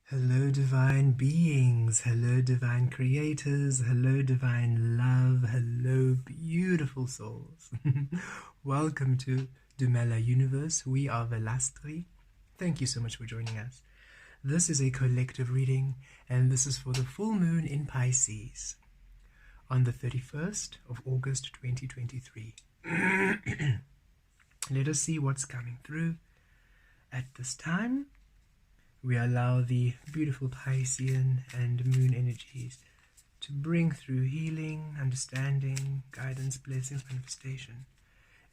Hello, divine beings. Hello, divine creators. Hello, divine love. Hello, beautiful souls. Welcome to Dumela Universe. We are Velastri. Thank you so much for joining us. This is a collective reading, and this is for the full moon in Pisces on the 31st of August 2023. Let us see what's coming through at this time. We allow the beautiful Piscean and moon energies to bring through healing, understanding, guidance, blessings, manifestation.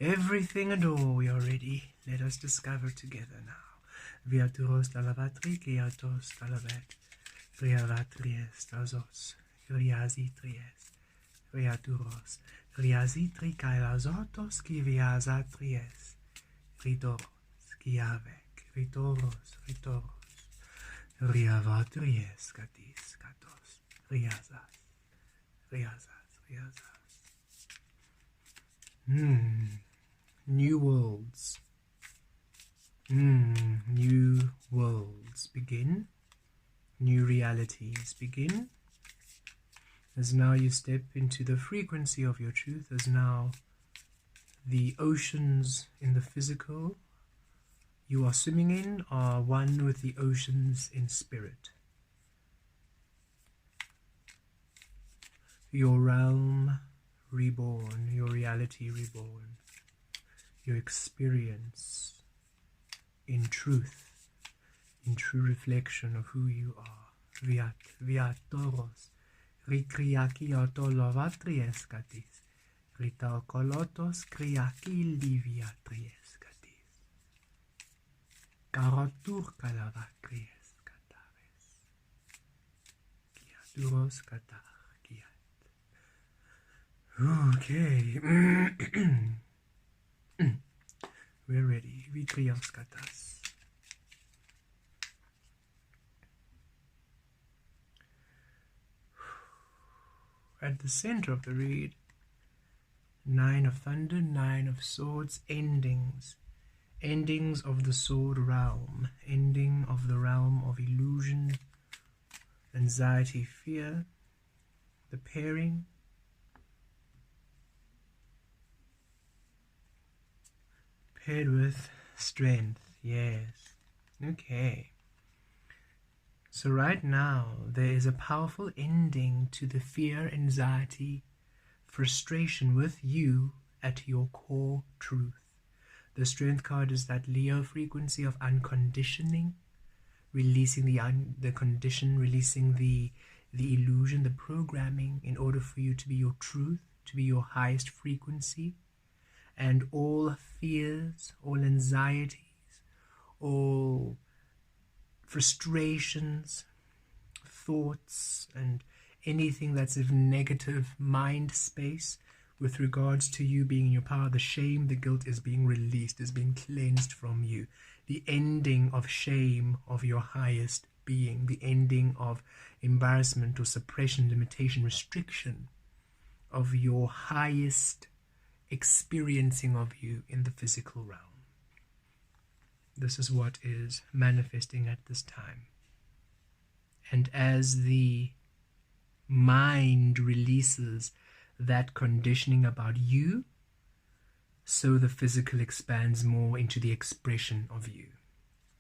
Everything and all we are ready. Let us discover together now. Viaturos talavatri, kiatos talavet, priavatries tazos, riazi tries, riaturos, riazi tricailazotos, kiviaza tries, ritoros, kiavek, ritoros, ritoros. Riavatries, katis, katos, riazas, riazas, riazas. New worlds. New worlds begin. New realities begin. As now you step into the frequency of your truth, as now the oceans in the physical you are swimming in are one with the oceans in spirit. Your realm reborn, your reality reborn, your experience in true reflection of who you are. Viatoros, rikriaki autolovatries katis, ritalkolotos kriaki liviatries. Karatur kalavakries katares. Kiaturos katar kiat. Okay. We're ready. Vitrios katas. At the center of the reed, 9 of thunder, 9 of swords, endings. Endings of the sword realm, ending of the realm of illusion, anxiety, fear, the pairing, paired with strength. Yes. Okay. So right now there is a powerful ending to the fear, anxiety, frustration with you at your core truth. The strength card is that Leo frequency of unconditioning, releasing the condition, releasing the illusion, the programming, in order for you to be your truth, to be your highest frequency. And all fears, all anxieties, all frustrations, thoughts, and anything that's of negative mind space with regards to you being in your power, the shame, the guilt is being released, is being cleansed from you. The ending of shame of your highest being, the ending of embarrassment or suppression, limitation, restriction of your highest experiencing of you in the physical realm. This is what is manifesting at this time. And as the mind releases that conditioning about you, so the physical expands more into the expression of you.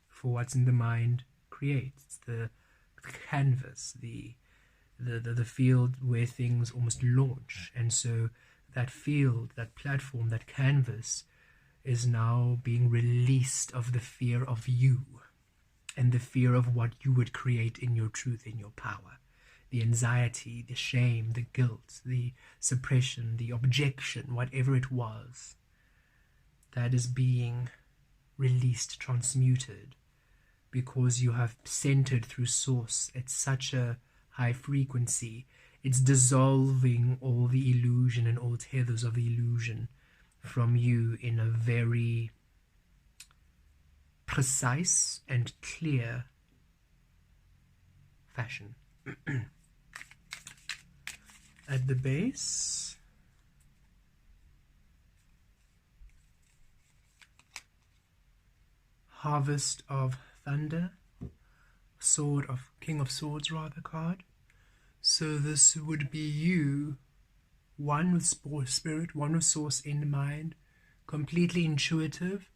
For what's in the mind creates the canvas, the field where things almost launch. And so that field, that platform, that canvas is now being released of the fear of you and the fear of what you would create in your truth, in your power. The anxiety, the shame, the guilt, the suppression, the objection, whatever it was, that is being released, transmuted, because you have centered through source at such a high frequency. It's dissolving all the illusion and all tethers of the illusion from you in a very precise and clear fashion. At the base, harvest of thunder, King of Swords rather card. So this would be you, one with spirit, one with source in mind, completely intuitive.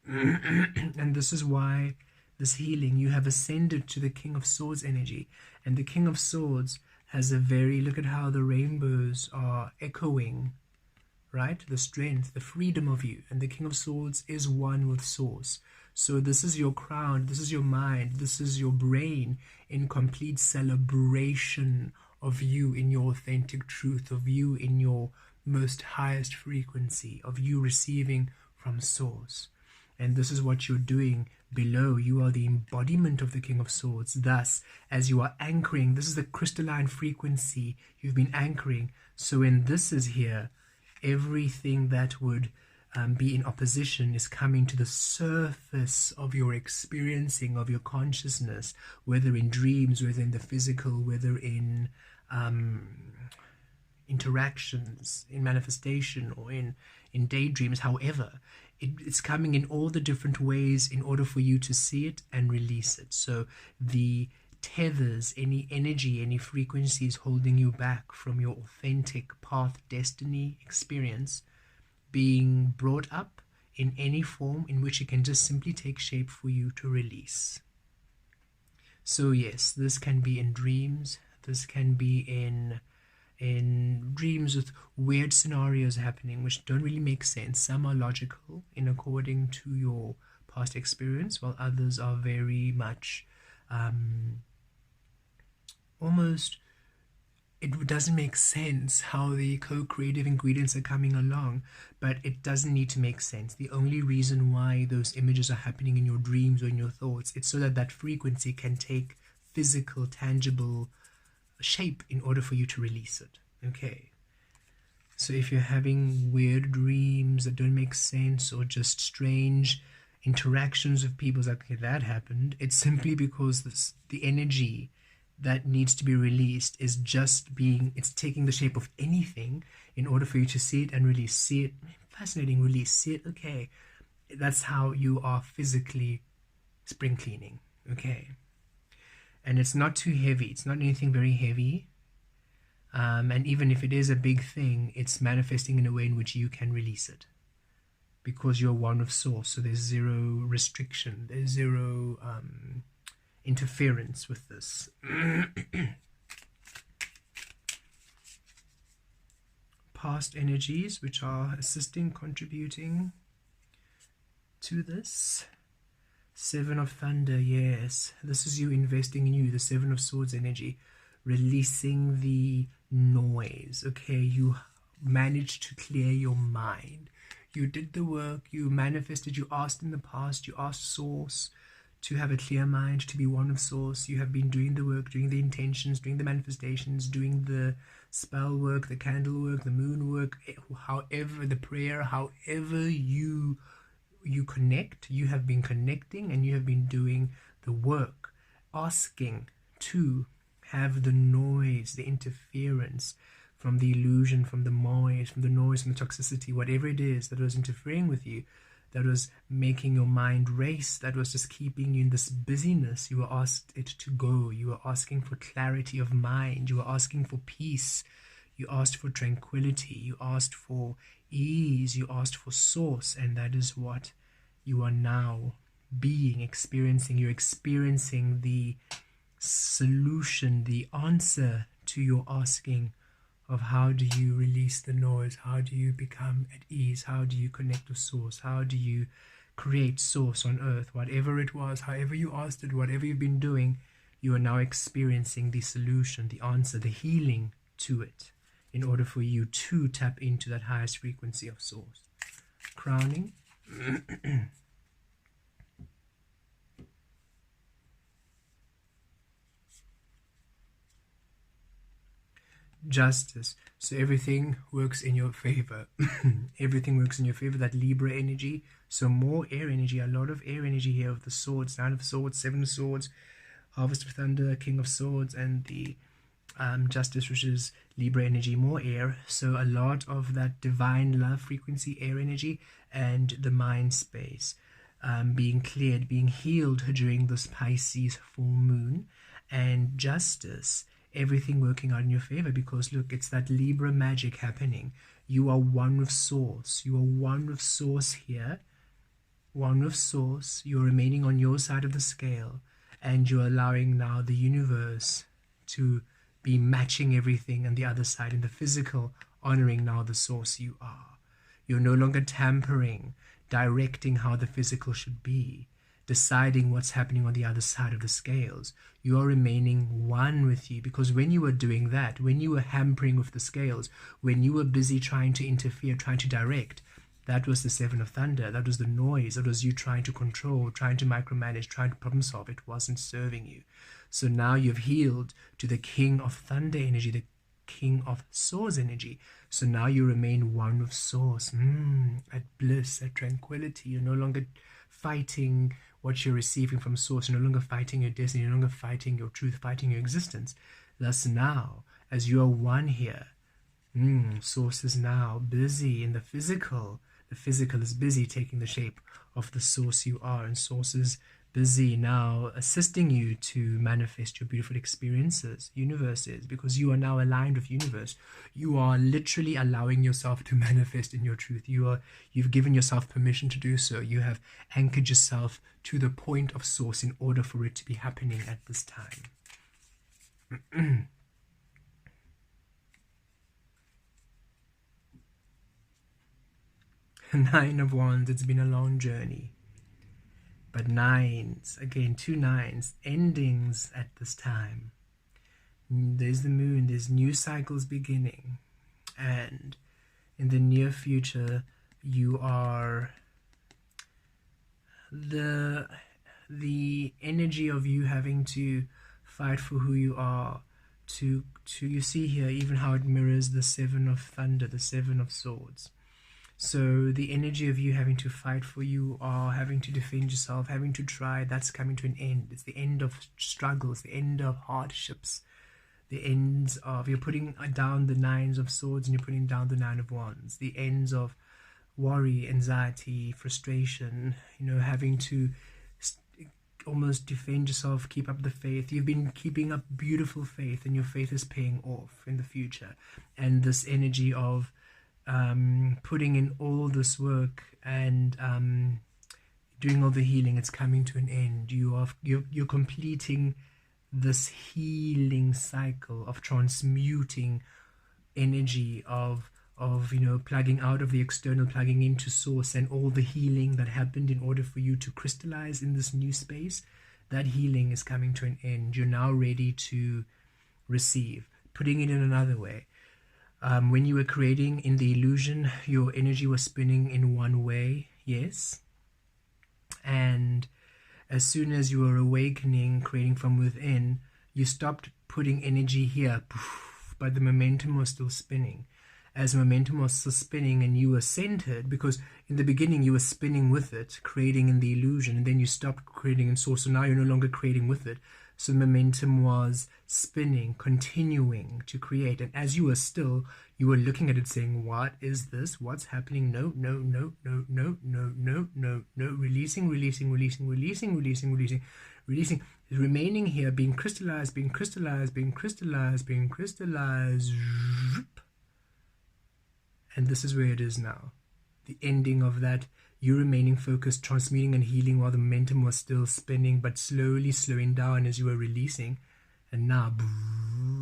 And this is why this healing, you have ascended to the King of Swords energy. And the King of Swords has a very, look at how the rainbows are echoing, right? The strength, the freedom of you. And the King of Swords is one with source. So this is your crown, this is your mind, this is your brain in complete celebration of you in your authentic truth, of you in your most highest frequency, of you receiving from source. And this is what you're doing below. You are the embodiment of the King of Swords. Thus, as you are anchoring, this is the crystalline frequency you've been anchoring. So when this is here, everything that would be in opposition is coming to the surface of your experiencing, of your consciousness, whether in dreams, whether in the physical, whether in interactions, in manifestation, or in daydreams. However, it's coming in all the different ways in order for you to see it and release it. So the tethers, any energy, any frequencies holding you back from your authentic path, destiny, experience, being brought up in any form in which it can just simply take shape for you to release. So yes, this can be in dreams, this can be in dreams with weird scenarios happening which don't really make sense. Some are logical in according to your past experience, while others are very much almost, it doesn't make sense how the co-creative ingredients are coming along, but it doesn't need to make sense. The only reason why those images are happening in your dreams or in your thoughts, it's so that that frequency can take physical, tangible shape in order for you to release it. Okay, so if you're having weird dreams that don't make sense, or just strange interactions with people, like, okay, that happened, it's simply because the energy that needs to be released is just being, it's taking the shape of anything in order for you to see it and release. See it, fascinating, release, see it, okay. That's how you are physically spring cleaning, okay. And it's not too heavy, it's not anything very heavy. And even if it is a big thing, it's manifesting in a way in which you can release it, because you're one of source. So there's zero restriction, there's zero interference with this. Past energies which are assisting, contributing to this. Seven of Thunder, yes, this is you investing in you. The Seven of Swords energy, releasing the noise. Okay, you managed to clear your mind, you did the work, you manifested, you asked in the past, you asked source to have a clear mind, to be one of source. You have been doing the work, doing the intentions, doing the manifestations, doing the spell work, the candle work, the moon work, however, the prayer, however you connect, you have been connecting, and you have been doing the work, asking to have the noise, the interference from the illusion, from the noise, from the toxicity, whatever it is that was interfering with you, that was making your mind race, that was just keeping you in this busyness. You were asked it to go. You were asking for clarity of mind. You were asking for peace. You asked for tranquility. You asked for ease. You asked for source. And that is what you are now experiencing. You're experiencing the solution, the answer to your asking of how do you release the noise, how do you become at ease, how do you connect to source, how do you create source on earth, whatever it was, however you asked it, whatever you've been doing, you are now experiencing the solution, the answer, the healing to it, in order for you to tap into that highest frequency of source. Crowning. Justice. So everything works in your favor. Everything works in your favor. That Libra energy. So more air energy, a lot of air energy here of the swords, Nine of Swords, Seven of Swords, Harvest of Thunder, King of Swords, and the Justice, which is Libra energy, more air. So a lot of that divine love frequency, air energy, and the mind space. being cleared, being healed during this Pisces full moon, and justice, everything working out in your favor, because look, it's that Libra magic happening. You are one with Source. You are one with Source here. One with Source. You're remaining on your side of the scale, and you're allowing now the universe to be matching everything on the other side, in the physical, honoring now the Source you are. You're no longer tampering, directing how the physical should be, deciding what's happening on the other side of the scales. You are remaining one with you, because when you were doing that, when you were hampering with the scales, when you were busy trying to interfere, trying to direct, that was the Seven of Thunder. That was the noise. That was you trying to control, trying to micromanage, trying to problem solve. It wasn't serving you. So now you've healed to the King of Thunder energy, the King of Swords energy. So now you remain one with Source, at bliss, at tranquility. You're no longer fighting what you're receiving from Source. You're no longer fighting your destiny. You're no longer fighting your truth, fighting your existence. Thus now, as you are one here, Source is now busy in the physical. The physical is busy taking the shape of the Source you are, and Source is busy now assisting you to manifest your beautiful experiences, universes, because you are now aligned with universe. You are literally allowing yourself to manifest in your truth. You've given yourself permission to do so. You have anchored yourself to the point of Source in order for it to be happening at this time. Nine of Wands, it's been a long journey. But nines, again, 2 nines, endings at this time. There's the moon, there's new cycles beginning. And in the near future, you are the energy of you having to fight for who you are, to you see here even how it mirrors the Seven of Thunder, the Seven of Swords. So the energy of you having to fight for you, or having to defend yourself, having to try, that's coming to an end. It's the end of struggles, the end of hardships, the ends of, you're putting down the Nines of Swords and you're putting down the Nine of Wands, the ends of worry, anxiety, frustration, having to almost defend yourself, keep up the faith. You've been keeping up beautiful faith, and your faith is paying off in the future. And this energy of putting in all this work and doing all the healing, it's coming to an end. You're completing this healing cycle of transmuting energy, of plugging out of the external, plugging into Source, and all the healing that happened in order for you to crystallize in this new space. That healing is coming to an end. You're now ready to receive. Putting it in another way, when you were creating in the illusion, your energy was spinning in one way, yes. And as soon as you were awakening, creating from within, you stopped putting energy here, but the momentum was still spinning. As momentum was still spinning and you were centered, because in the beginning you were spinning with it, creating in the illusion, and then you stopped creating in Source, so now you're no longer creating with it. So momentum was spinning, continuing to create. And as you were still, you were looking at it saying, what is this? What's happening? No, no, no, no, no, no, no, no, no. Releasing, releasing, releasing, releasing, releasing, releasing, releasing. Remaining here, being crystallized, being crystallized, being crystallized, being crystallized. And this is where it is now. The ending of that. You remaining focused, transmuting and healing while the momentum was still spinning, but slowly slowing down as you were releasing. And now,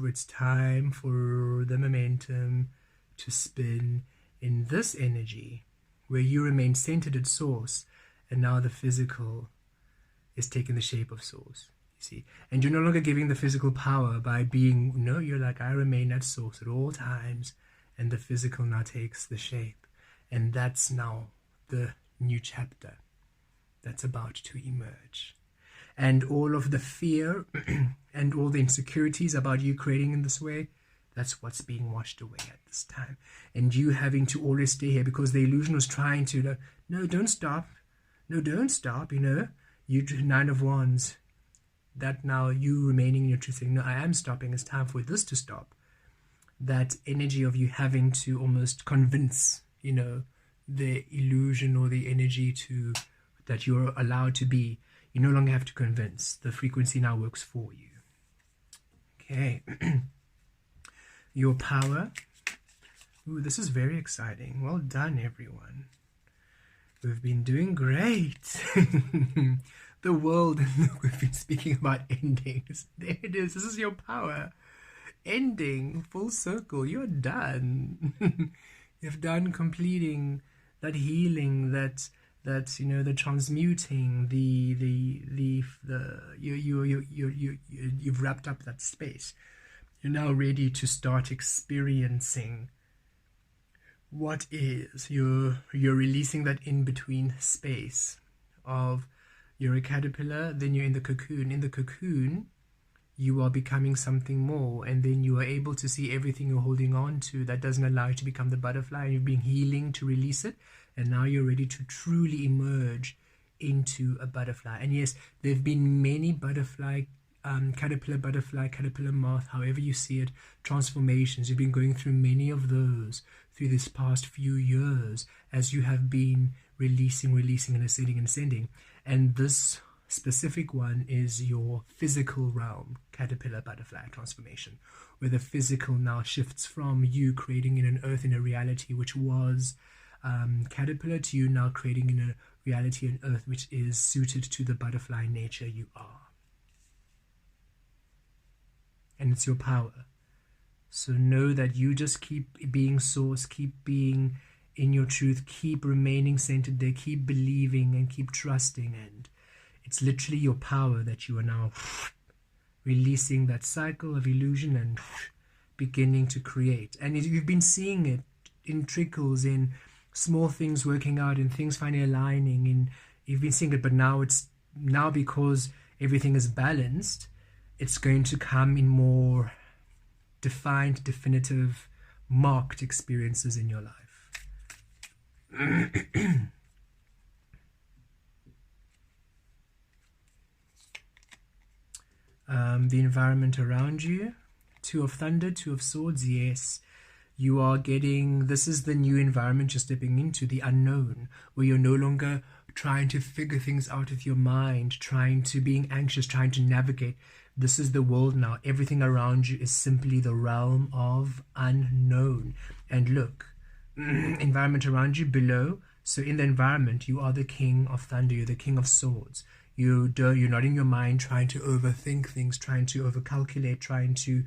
it's time for the momentum to spin in this energy, where you remain centered at Source, and now the physical is taking the shape of Source. You see, and you're no longer giving the physical power by being, no, you're like, I remain at Source at all times, and the physical now takes the shape. And that's now the new chapter that's about to emerge. And all of the fear and all the insecurities about you creating in this way, that's what's being washed away at this time. And you having to always stay here, because the illusion was trying to, no, don't stop. No, don't stop, You Nine of Wands, that now you remaining in your truth saying, no, I am stopping. It's time for this to stop. That energy of you having to almost convince, the illusion or the energy to that you're allowed to be. You no longer have to convince. The frequency now works for you. Okay. Your power. Ooh, this is very exciting. Well done, everyone. We've been doing great. The world, we've been speaking about endings. There it is. This is your power. Ending, full circle. You're done. You've done completing that healing, that the transmuting, you've wrapped up that space. You're now ready to start experiencing what is. You're releasing that in-between space of, you're a caterpillar, then you're in the cocoon. In the cocoon, you are becoming something more, and then you are able to see everything you're holding on to that doesn't allow you to become the butterfly, and you've been healing to release it, and now you're ready to truly emerge into a butterfly. And yes, there have been many butterfly, caterpillar moth, however you see it, transformations. You've been going through many of those through this past few years as you have been releasing and ascending. And this specific one is your physical realm, caterpillar butterfly transformation, where the physical now shifts from you creating in an earth, in a reality which was caterpillar, to you now creating in a reality and earth which is suited to the butterfly nature you are. And it's your power. So know that you just keep being source, keep being in your truth, keep remaining centered there, keep believing and keep trusting. And it's literally your power that you are now releasing that cycle of illusion and beginning to create. And you've been seeing it in trickles, in small things working out, in things finally aligning. And you've been seeing it, but now because everything is balanced, it's going to come in more defined, definitive, marked experiences in your life. The environment around you, Two of Thunder, Two of Swords, yes. You are getting, this is the new environment you're stepping into, the unknown, where you're no longer trying to figure things out with your mind, being anxious, trying to navigate. This is the world now. Everything around you is simply the realm of unknown. And look, environment around you below. So in the environment, you are the King of Thunder. You're the King of Swords. You're not in your mind trying to overthink things, trying to overcalculate, trying to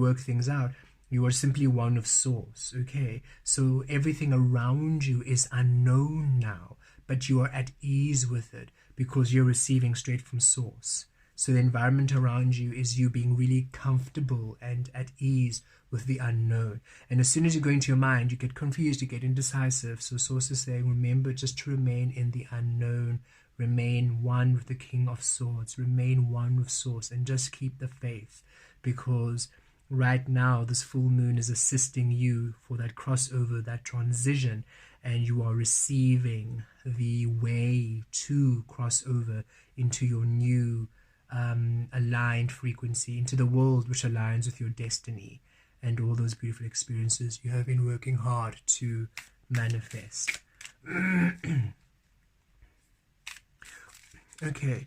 work things out. You are simply one of Source, okay? So everything around you is unknown now, but you are at ease with it because you're receiving straight from Source. So the environment around you is you being really comfortable and at ease with the unknown. And as soon as you go into your mind, you get confused, you get indecisive. So Source is saying, remember just to remain in the unknown. Remain one with the King of Swords. Remain one with Source and just keep the faith. Because right now, this full moon is assisting you for that crossover, that transition. And you are receiving the way to cross over into your new aligned frequency, into the world which aligns with your destiny and all those beautiful experiences you have been working hard to manifest. Okay,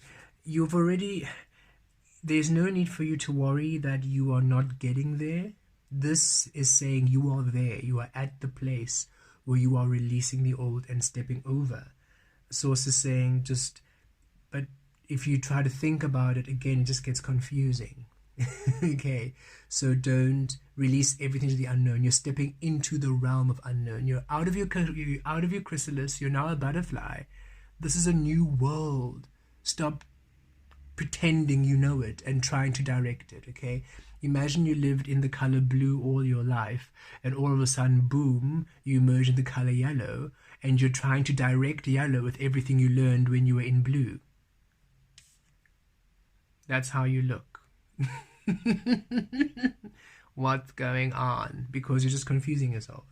there's no need for you to worry that you are not getting there. This is saying you are there. You are at the place where you are releasing the old and stepping over. Source is saying but if you try to think about it again, it just gets confusing. Okay, so don't release everything to the unknown. You're stepping into the realm of unknown. You're out of your chrysalis. You're now a butterfly. This is a new world. Stop pretending you know it and trying to direct it, okay? Imagine you lived in the color blue all your life, and all of a sudden, boom, you emerge in the color yellow, and you're trying to direct yellow with everything you learned when you were in blue. That's how you look. What's going on? Because you're just confusing yourself.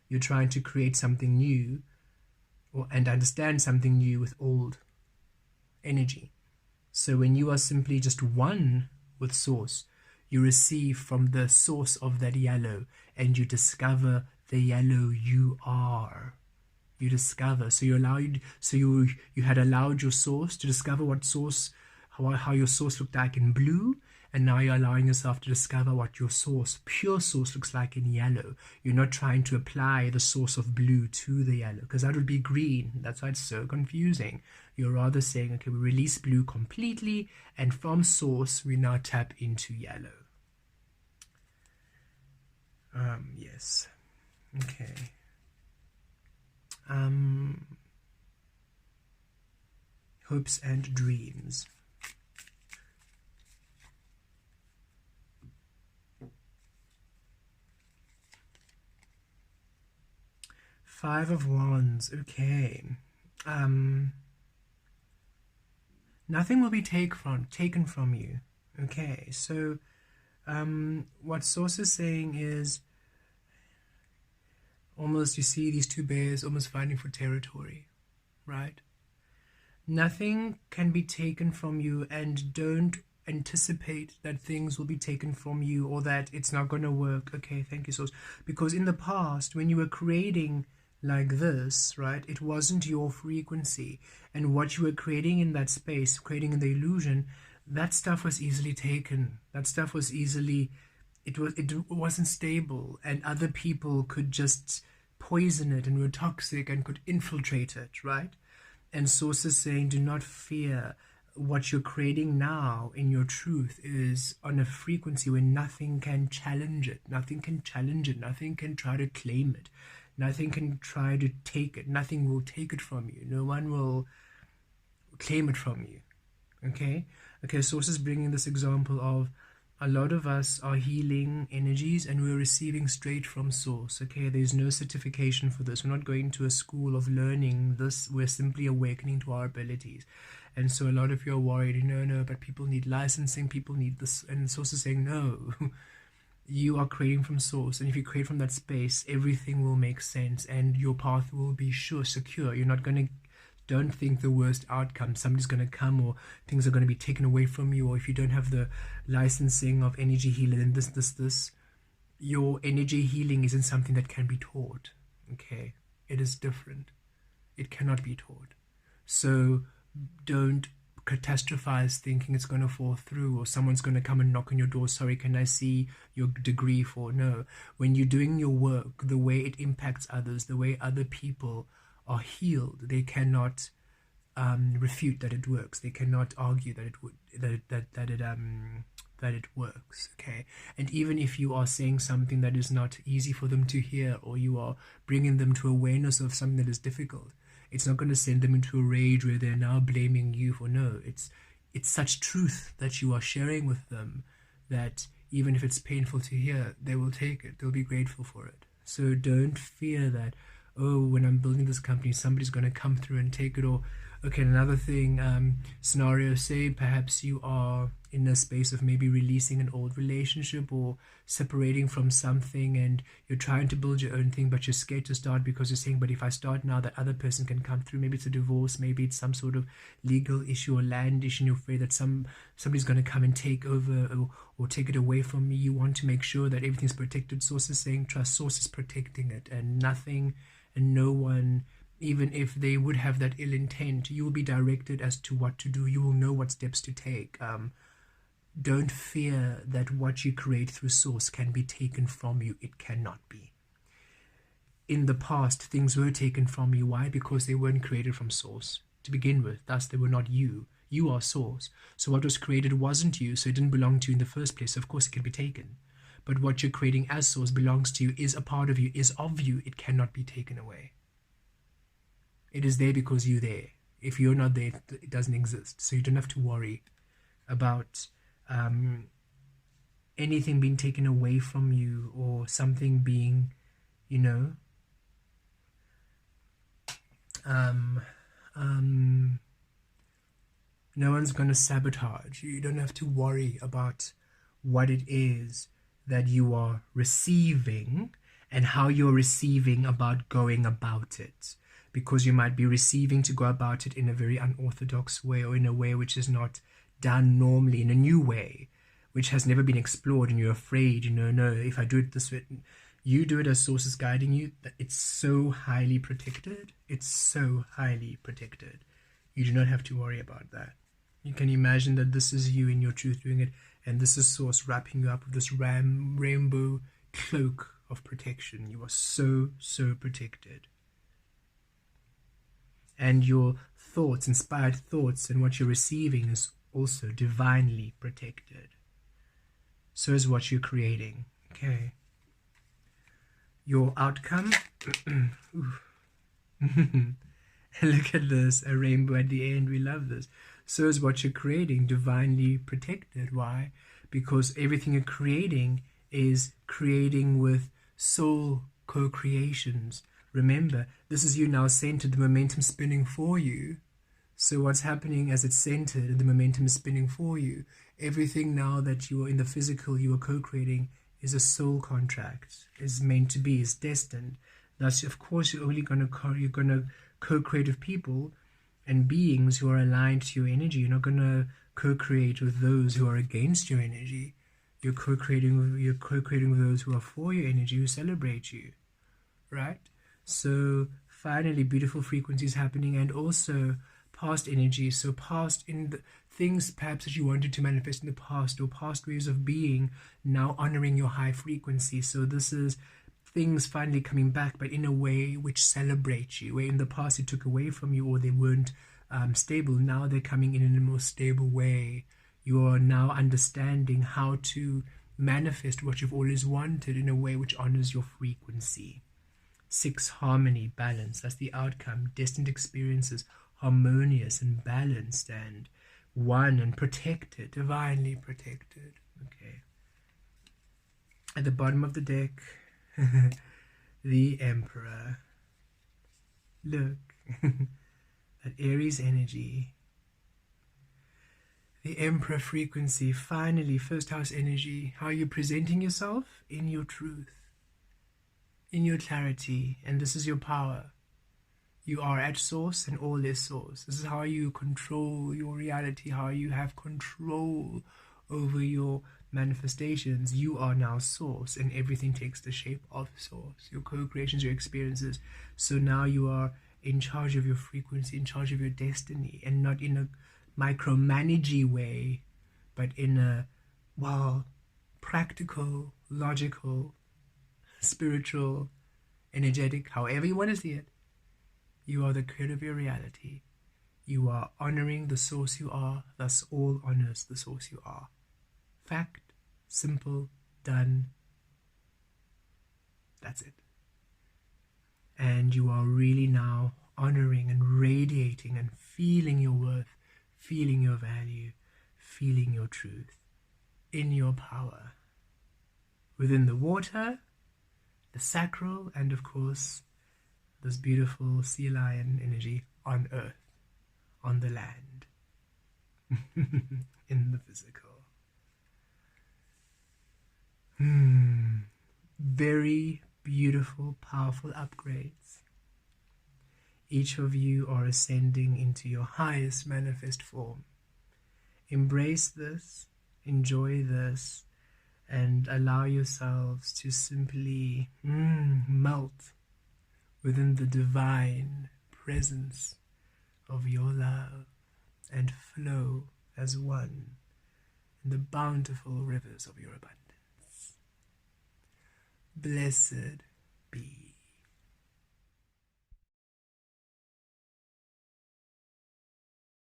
You're trying to create something new and understand something new with old energy. So when you are simply just one with Source, you receive from the source of that yellow and you discover the yellow you are. You discover. So you had allowed your source to discover what source, how your source looked like in blue, and now you're allowing yourself to discover what your source, pure source, looks like in yellow. You're not trying to apply the source of blue to the yellow, because that would be green. That's why it's so confusing. You're rather saying, okay, we release blue completely, and from source we now tap into yellow. Yes. Okay. Hopes and dreams. Five of Wands. Okay. Nothing will be taken from you. Okay. So, what Source is saying is, almost, you see these two bears almost fighting for territory, right? Nothing can be taken from you, and don't anticipate that things will be taken from you or that it's not going to work. Okay, thank you, Source. Because in the past, when you were creating like this, right, it wasn't your frequency, and what you were creating in that space, creating in the illusion, that stuff was easily taken. That stuff was easily, it wasn't stable, and other people could just poison it and were toxic and could infiltrate it, right? And Source is saying, do not fear. What you're creating now in your truth is on a frequency where nothing can challenge it. Nothing can challenge it. Nothing can try to claim it. Nothing can try to take it. Nothing will take it from you. No one will claim it from you. Okay? Okay, Source is bringing this example of a lot of us are healing energies and we're receiving straight from Source. Okay, there's no certification for this. We're not going to a school of learning this. We're simply awakening to our abilities. And so a lot of you are worried, no, but people need licensing, people need this. And Source is saying, no, you are creating from Source. And if you create from that space, everything will make sense and your path will be secure. You're not going to, don't think the worst outcome. Somebody's going to come, or things are going to be taken away from you, or if you don't have the licensing of energy healing, then this. Your energy healing isn't something that can be taught. Okay, it is different. It cannot be taught. So don't catastrophize thinking it's going to fall through, or someone's going to come and knock on your door. Sorry, can I see your degree for? No. When you're doing your work, the way it impacts others, the way other people are healed, they cannot refute that it works. They cannot argue that it works. Okay, and even if you are saying something that is not easy for them to hear, or you are bringing them to awareness of something that is difficult, it's not going to send them into a rage where they're now blaming you for. No, it's such truth that you are sharing with them that even if it's painful to hear, they will take it. They'll be grateful for it. So don't fear that, oh, when I'm building this company, somebody's going to come through and take it. Or, okay, another thing, scenario, say perhaps you are in a space of maybe releasing an old relationship or separating from something, and you're trying to build your own thing, but you're scared to start because you're saying, but if I start now, that other person can come through. Maybe it's a divorce, maybe it's some sort of legal issue or land issue, and you're afraid that somebody's going to come and take over or take it away from me. You want to make sure that everything's protected. Source is saying trust. Source is protecting it, and nothing and no one, even if they would have that ill intent, you will be directed as to what to do. You will know what steps to take. Don't fear that what you create through Source can be taken from you. It cannot be. In the past, things were taken from you. Why? Because they weren't created from Source to begin with. Thus, they were not you. You are Source. So what was created wasn't you, so it didn't belong to you in the first place. Of course, it can be taken. But what you're creating as Source belongs to you, is a part of you, is of you. It cannot be taken away. It is there because you're there. If you're not there, it doesn't exist. So you don't have to worry about anything being taken away from you, or something being, no one's going to sabotage you. You don't have to worry about what it is that you are receiving and how you're receiving about going about it, because you might be receiving to go about it in a very unorthodox way, or in a way which is not done normally, in a new way which has never been explored, and you're afraid, no, if I do it this way, You do it as source is guiding you. That it's so highly protected. It's so highly protected. You do not have to worry about that. You can imagine that this is you in your truth doing it, and this is source wrapping you up with this rainbow cloak of protection. You are so, so protected. And your thoughts, inspired thoughts, and what you're receiving is also divinely protected. So is what you're creating. Okay. Your outcome. Look at this, a rainbow at the end. We love this. So is what you're creating, divinely protected. Why? Because everything you're creating is creating with soul co-creations. Remember, this is you now centered, the momentum spinning for you. So what's happening as it's centered, the momentum is spinning for you. Everything now that you are in the physical, you are co-creating, is a soul contract, is meant to be, is destined. Thus, of course, you're only going to co-create with people and beings who are aligned to your energy. You're not going to co-create with those who are against your energy. You're co-creating with those who are for your energy, who celebrate you, right? So finally, beautiful frequencies happening, and also past energy. So past in the things perhaps that you wanted to manifest in the past, or past ways of being, now honoring your high frequency. So this is things finally coming back, but in a way which celebrates you, where in the past it took away from you, or they weren't stable. Now they're coming in a more stable way. You are now understanding how to manifest what you've always wanted in a way which honors your frequency. 6, harmony, balance. That's the outcome. Destined experiences, harmonious and balanced and one and protected, divinely protected. Okay. At the bottom of the deck, the Emperor. Look, that Aries energy. The Emperor frequency, finally, first house energy. How are you presenting yourself? In your truth, in your clarity, and this is your power. You are at source and all is source. This is how you control your reality, how you have control over your manifestations. You are now source, and everything takes the shape of source. Your co-creations, your experiences. So now you are in charge of your frequency, in charge of your destiny, and not in a micromanagey way, but in a, well, practical, logical, spiritual, energetic, however you want to see it. You are the creator of your reality. You are honoring the source you are, thus all honors the source you are. Fact, simple, done. That's it. And you are really now honoring and radiating and feeling your worth, feeling your value, feeling your truth in your power. Within the water, the sacral, and of course, this beautiful sea lion energy on earth, on the land, in the physical. Very beautiful, powerful upgrades. Each of you are ascending into your highest manifest form. Embrace this, enjoy this, and allow yourselves to simply melt within the divine presence of your love and flow as one in the bountiful rivers of your abundance. Blessed be.